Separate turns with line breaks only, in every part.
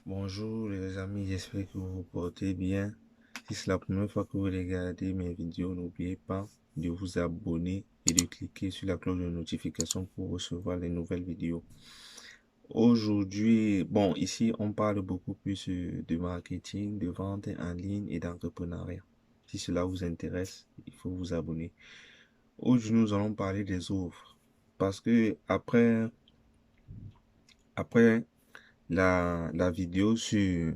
Bonjour les amis, j'espère que vous vous portez bien. Si c'est la première fois que vous regardez mes vidéos, n'oubliez pas de vous abonner et de cliquer sur la cloche de notification pour recevoir les nouvelles vidéos. Aujourd'hui, bon, ici on parle beaucoup plus de marketing, de vente en ligne et d'entrepreneuriat. Si cela vous intéresse, il faut vous abonner. Aujourd'hui, nous allons parler des offres. Parce que après la vidéo sur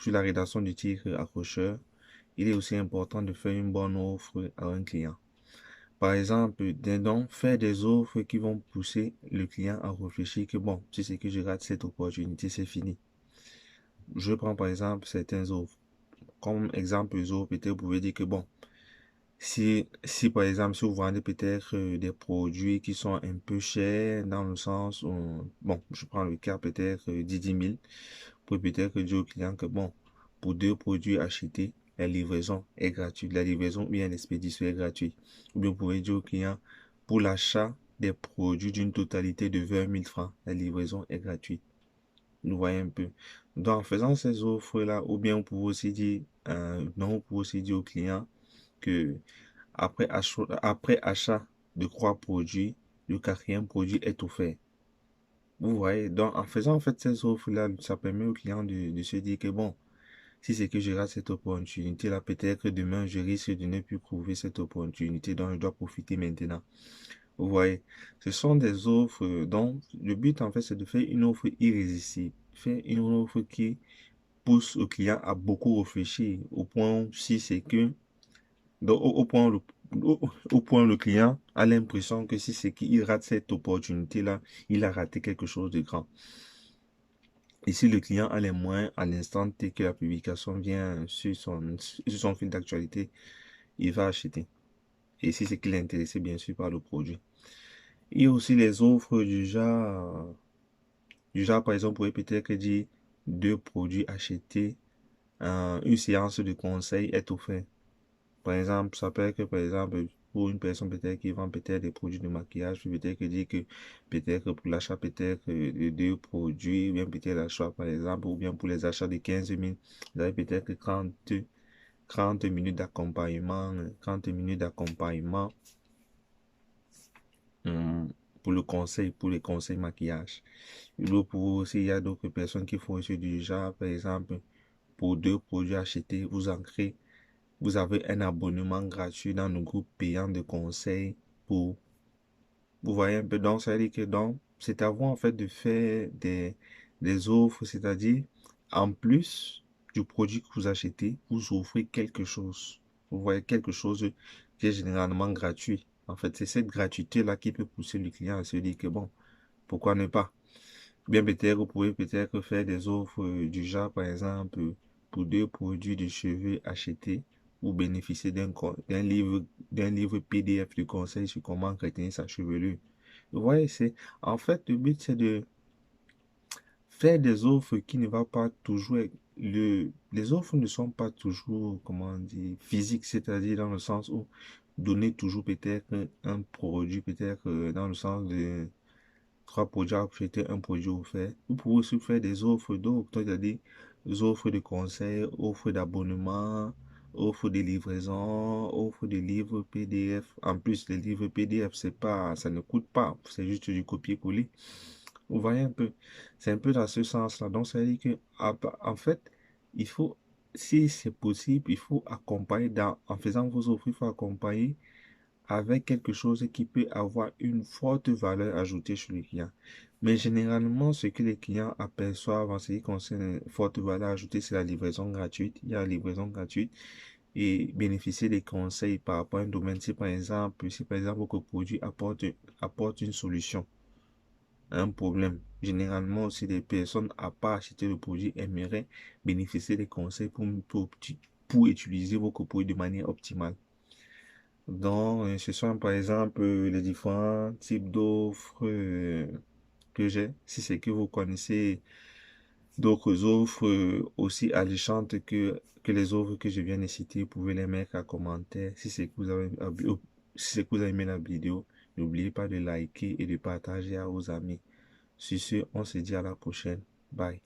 la rédaction du titre accrocheur, il est aussi important de faire une bonne offre à un client. Par exemple, donc, faire des offres qui vont pousser le client à réfléchir que bon, si c'est que je rate cette opportunité, c'est fini. Je prends par exemple certaines offres. Comme exemple, les offres, peut-être vous pouvez dire que bon, si par exemple, si vous vendez peut-être des produits qui sont un peu chers, dans le sens où, bon, je prends le cas peut-être 10 000, vous pouvez peut-être dire au client que bon, pour deux produits achetés, la livraison est gratuite, la livraison ou bien l'expédition est gratuite. Ou bien vous pouvez dire au client, pour l'achat des produits d'une totalité de 20 000 francs, la livraison est gratuite. Vous voyez un peu. Donc, en faisant ces offres-là, ou bien vous pouvez aussi dire, non, vous pouvez aussi dire au client que après achat de trois produits, le quatrième produit est offert. Vous voyez, donc en faisant en fait ces offres-là, ça permet au client de se dire que bon, si c'est que je rate cette opportunité-là, peut-être que demain je risque de ne plus trouver cette opportunité, donc je dois profiter maintenant. Vous voyez, ce sont des offres dont le but en fait c'est de faire une offre irrésistible, faire une offre qui pousse le client à beaucoup réfléchir, au point si c'est que donc, au point où le client a l'impression que si c'est qu'il rate cette opportunité-là, il a raté quelque chose de grand. Et si le client a les moyens à l'instant T que la publication vient sur son fil d'actualité, il va acheter. Et si c'est qu'il est intéressé, bien sûr, par le produit. Il y a aussi les offres du genre, par exemple, vous pouvez peut-être dire deux produits achetés, une séance de conseil est offerte. Par exemple, ça peut être que, par exemple, pour une personne peut-être qui vend peut-être des produits de maquillage, peut-être que dire que peut-être pour l'achat peut-être de deux produits, ou bien peut-être l'achat par exemple, ou bien pour les achats de 15 000, vous avez peut-être 30 minutes d'accompagnement, 30 minutes d'accompagnement hum, pour le conseil, pour les conseils maquillage. Et donc, pour aussi, il y a d'autres personnes qui font aussi du genre, par exemple, pour deux produits achetés, vous avez un abonnement gratuit dans le groupe payant de conseils pour, vous voyez un peu, donc ça veut dire que donc, c'est à vous en fait de faire des offres, c'est-à-dire, en plus du produit que vous achetez, vous offrez quelque chose. Vous voyez quelque chose qui est généralement gratuit. En fait, c'est cette gratuité-là qui peut pousser le client à se dire que bon, pourquoi ne pas? Bien peut-être, vous pouvez peut-être faire des offres du genre, par exemple, pour deux produits de cheveux achetés, ou bénéficier d'un livre PDF de conseils sur comment retenir sa chevelure. Vous voyez, en fait, le but, c'est de faire des offres qui ne va pas toujours les offres ne sont pas toujours, comment dire, physiques, c'est-à-dire dans le sens où donner toujours peut-être un produit, peut-être dans le sens de trois produits à acheter, un produit offert. Vous pouvez aussi faire des offres d'autres, c'est-à-dire des offres de conseils, offres d'abonnement, offres de livraison, offres de livres PDF. En plus, les livres PDF, ça ne coûte pas, c'est juste du copier-coller. Vous voyez un peu, c'est un peu dans ce sens-là. Donc, ça veut dire que, en fait, il faut, si c'est possible, il faut accompagner en faisant vos offres, il faut accompagner avec quelque chose qui peut avoir une forte valeur ajoutée chez le client. Mais généralement, ce que les clients aperçoivent en ce qui concerne forte valeur ajoutée, c'est la livraison gratuite. Il y a la livraison gratuite et bénéficier des conseils par rapport à un domaine. Si par exemple, votre produit apporte une solution à un problème, généralement, si les personnes à pas acheté le produit aimeraient bénéficier des conseils pour utiliser votre produit de manière optimale. Donc, ce sont par exemple les différents types d'offres que j'ai. Si c'est que vous connaissez d'autres offres aussi alléchantes que les offres que je viens de citer, vous pouvez les mettre en commentaire. Si c'est que vous avez aimé la vidéo, n'oubliez pas de liker et de partager à vos amis. Sur ce, on se dit à la prochaine. Bye.